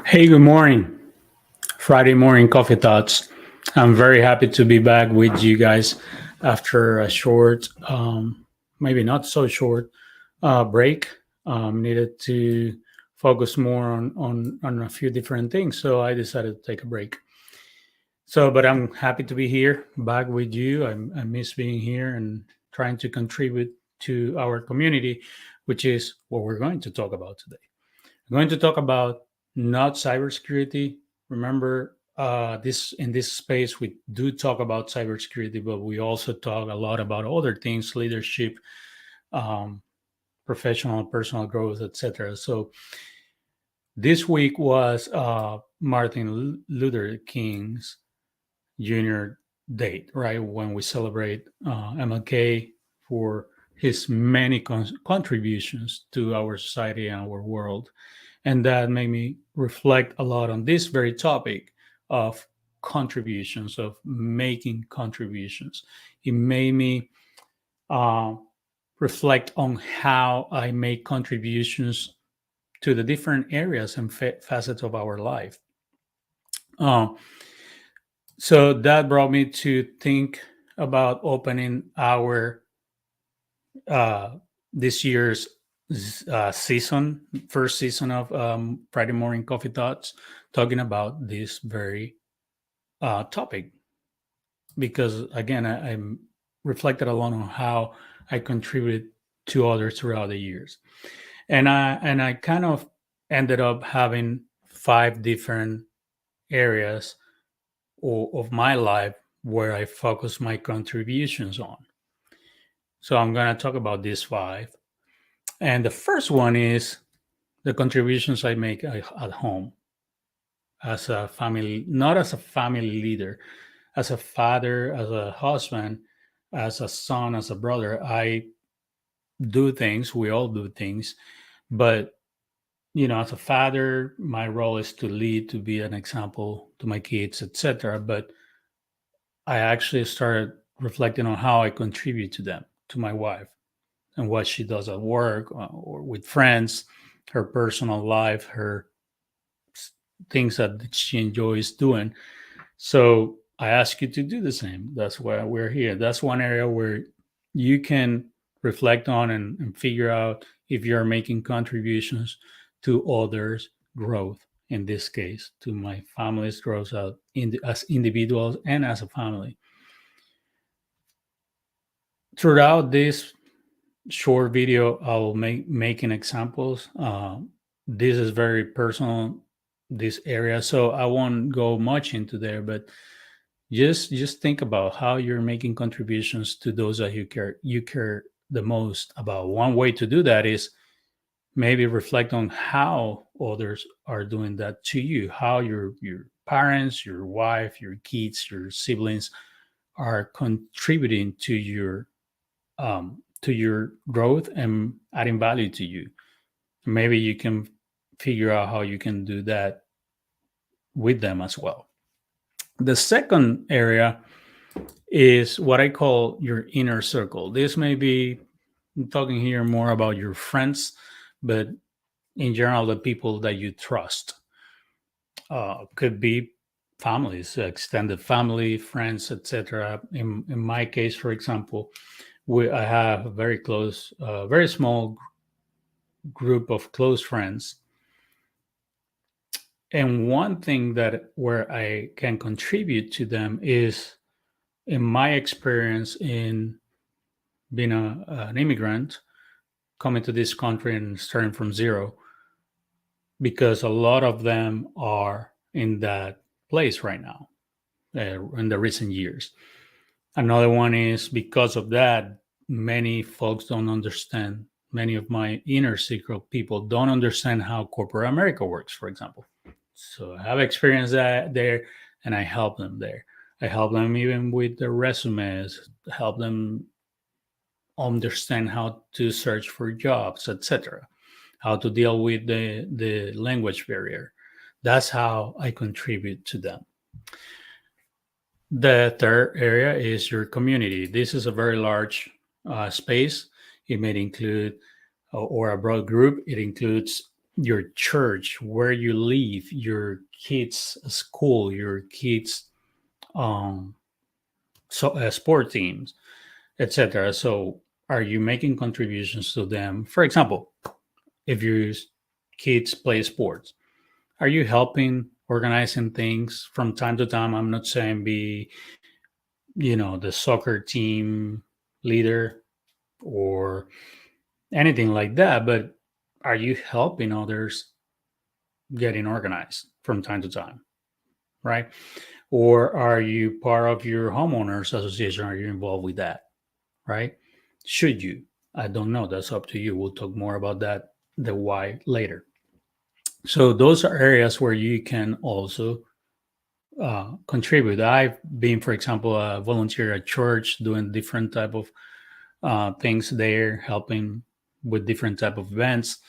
Hey, good morning. Friday morning coffee thoughts. I'm very happy to be back with you guys after a short, maybe not so short, break. Needed to focus more on a few different things, so I decided to take a break. But I'm happy to be here back with you. I miss being here and trying to contribute to our community, which is what we're going to talk about today. I'm going to talk about not cybersecurity. Remember, this in this space we do talk about cybersecurity, but we also talk a lot about other things, leadership, um, professional, personal growth, etc. So this week was Martin Luther King's Jr. date, right? When we celebrate MLK for his many contributions to our society and our world. And that made me reflect a lot on this very topic of contributions, of making contributions. It made me uh, reflect on how I make contributions to the different areas and facets of our life. Uh, so that brought me to think about opening our uh, this year's season, first season of Friday Morning Coffee Thoughts, talking about this very topic. Because again, I'm reflected a lot on how I contributed to others throughout the years, and I kind of ended up having five different areas of my life where I focus my contributions on. So I'm going to talk about these five. And the first one is the contributions I make at home as a family, not as a family leader, as a father, as a husband, as a son, as a brother. I do things, we all do things, but as a father, my role is to lead, to be an example to my kids, etc. But I actually started reflecting on how I contribute to them, to my wife, and what she does at work or with friends, her personal life, her things that she enjoys doing. So I ask you to do the same. That's why we're here. That's one area where you can reflect on and figure out if you're making contributions to others' growth. In this case, to my family's growth as individuals and as a family. Throughout this short video, I will making examples. This is very personal, this area, so I won't go much into there. But just think about how you're making contributions to those that you care the most about. One way to do that is maybe reflect on how others are doing that to you, how your parents, your wife, your kids, your siblings are contributing to your growth and adding value to you. Maybe you can figure out how you can do that with them as well. The second area is what I call your inner circle. This may be, I'm talking here more about your friends, but in general, the people that you trust. Could be families, extended family, friends, etc. In my case, for example, I have a very close, very small group of close friends. And one thing that where I can contribute to them is in my experience in being an immigrant coming to this country and starting from zero, because a lot of them are in that place right now in the recent years. Another one is because of that, many folks don't understand, many of my inner circle people don't understand how corporate America works, for example. So I have experienced that there, and I help them there. I help them even with their resumes, help them understand how to search for jobs, etc., how to deal with the language barrier. That's how I contribute to them. The third area is your community. This is a very large space. It may include, or a broad group, it includes your church, where you live, your kids' school, your kids' um, sport teams, etc. So, are you making contributions to them? For example, if your kids play sports, are you helping organizing things from time to time? I'm not saying be, the soccer team leader or anything like that, but are you helping others getting organized from time to time, right? Or are you part of your homeowners association? Are you involved with that, right? Should you? I don't know. That's up to you. We'll talk more about that, the why, later. So those are areas where you can also contribute. I've been, for example, a volunteer at church doing different type of things there, helping with different type of events.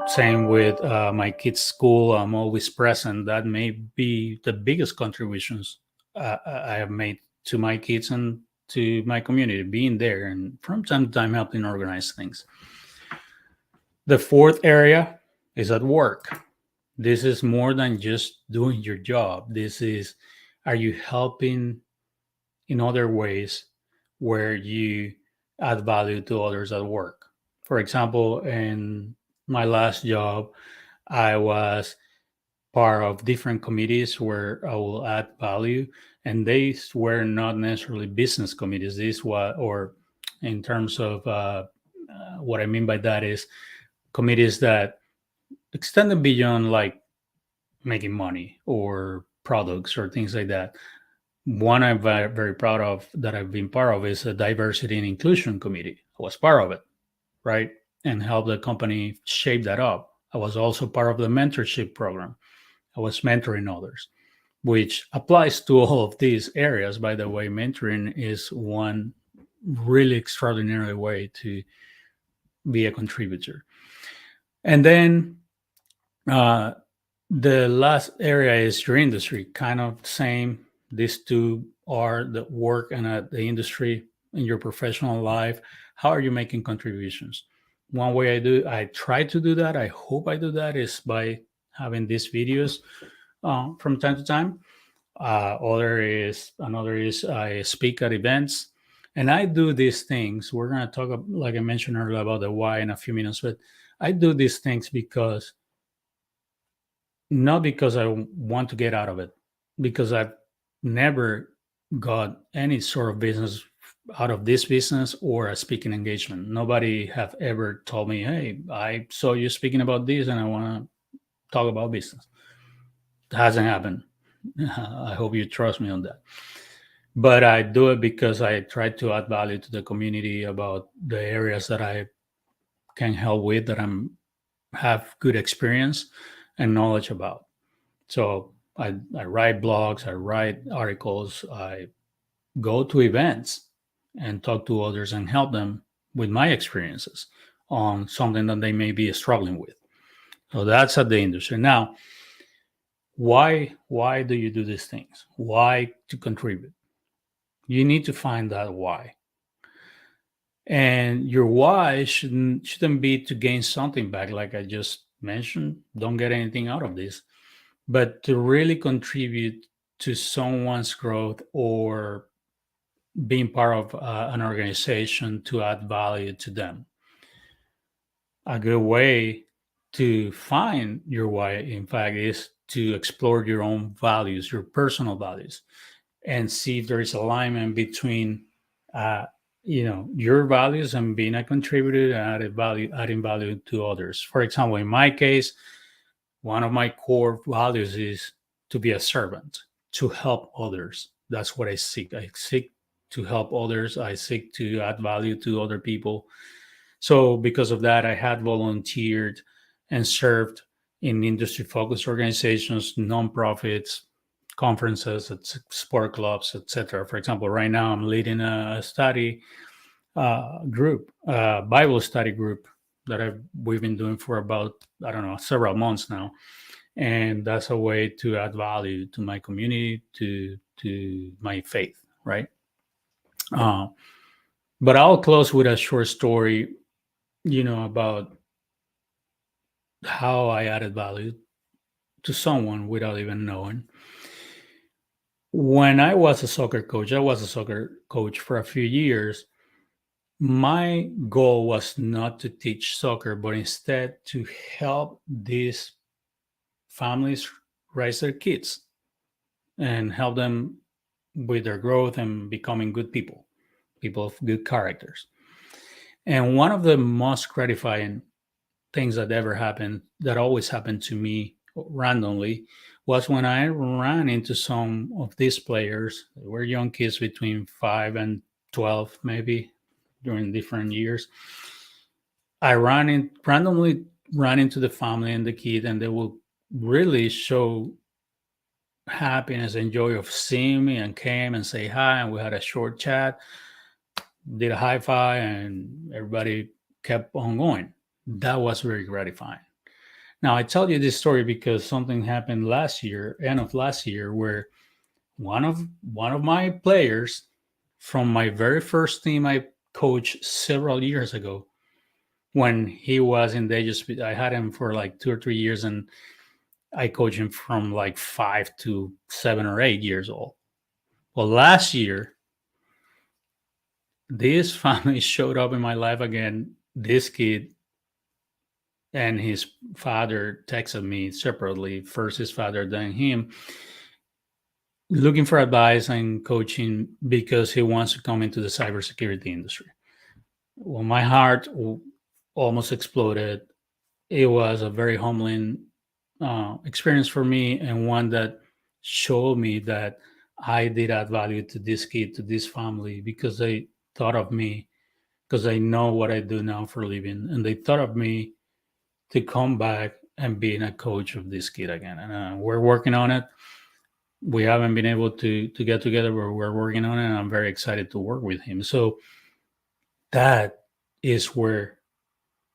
Same with my kids' school. I'm always present. That may be the biggest contributions I have made to my kids and to my community, being there and from time to time helping organize things. The fourth area is at work. This is more than just doing your job. This is, are you helping in other ways where you add value to others at work? For example, in my last job, I was part of different committees where I will add value, and these were not necessarily business committees. These were, or in terms of what I mean by that is committees that extended beyond like making money or products or things like that. One I'm very proud of that I've been part of is a diversity and inclusion committee. I was part of it, right? And helped the company shape that up. I was also part of the mentorship program. I was mentoring others, which applies to all of these areas. By the way, mentoring is one really extraordinary way to be a contributor. And then uh, the last area is your industry, kind of same. These two are the work and the industry in your professional life. How are you making contributions? One way I try to do that, I hope I do that, is by having these videos from time to time. Another is I speak at events, and I do these things. We're gonna talk, like I mentioned earlier, about the why in a few minutes, but I do these things because not because I want to get out of it, because I've never got any sort of business out of this business or a speaking engagement. Nobody have ever told me, "Hey, I saw you speaking about this, and I want to talk about business." It hasn't happened. I hope you trust me on that. But I do it because I try to add value to the community about the areas that I can help with, that I'm have good experience and knowledge about. So I write blogs, I write articles, I go to events and talk to others and help them with my experiences on something that they may be struggling with. So that's at the industry. Now, why do you do these things? Why to contribute? You need to find that why. And your why shouldn't be to gain something back, like I just mentioned. Don't get anything out of this, but to really contribute to someone's growth or being part of an organization to add value to them. A good way to find your why, in fact, is to explore your own values, your personal values, and see if there is alignment between your values and being a contributor and adding value to others. For example, in my case, one of my core values is to be a servant, to help others. That's what I seek. I seek to help others. I seek to add value to other people. So, because of that, I had volunteered and served in industry focused organizations, nonprofits, conferences, sport clubs, etc. For example, right now I'm leading a study group, Bible study group that we've been doing for about, I don't know, several months now, and that's a way to add value to my community, to my faith, right? Uh, but I'll close with a short story, about how I added value to someone without even knowing. When I was a soccer coach, I was a soccer coach for a few years. My goal was not to teach soccer, but instead to help these families raise their kids and help them with their growth and becoming good people, people of good characters. And one of the most gratifying things that ever happened, that always happened to me randomly, was when I ran into some of these players. They were young kids between 5 and 12, maybe during different years. I randomly ran into the family and the kid, and they will really show happiness and joy of seeing me and came and say hi, and we had a short chat, did a high five, and everybody kept on going. That was very gratifying. Now I tell you this story because something happened last year, end of last year, where one of my players from my very first team I coached several years ago, when he was in the I had him for like 2 or 3 years, and I coached him from like 5 to 7 or 8 years old. Well, last year, this family showed up in my life again. This kid and his father texted me separately, first his father, then him, looking for advice and coaching because he wants to come into the cybersecurity industry. Well, my heart almost exploded. It was a very humbling experience for me, and one that showed me that I did add value to this kid, to this family, because they thought of me, because I know what I do now for a living, and they thought of me to come back and being a coach of this kid again. And we're working on it. We haven't been able to get together, but we're working on it, and I'm very excited to work with him. So that is where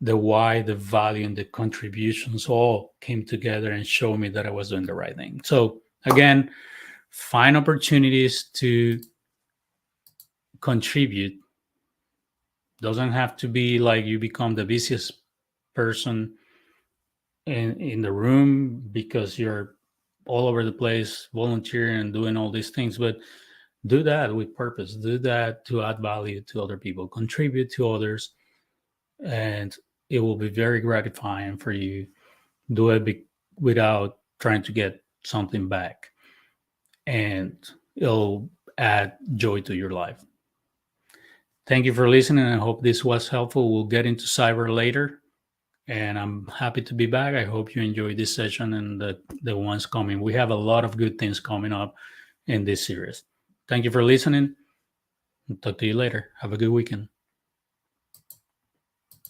the why, the value, and the contributions all came together and showed me that I was doing the right thing. So again, find opportunities to contribute. Doesn't have to be like you become the busiest person in the room because you're all over the place volunteering and doing all these things, but do that with purpose. Do that to add value to other people, contribute to others, and it will be very gratifying for you. Do it without trying to get something back, and it'll add joy to your life. Thank you for listening. I hope this was helpful. We'll get into cyber later, and I'm happy to be back. I hope you enjoyed this session and the ones coming. We have a lot of good things coming up in this series. Thank you for listening. Talk to you later. Have a good weekend.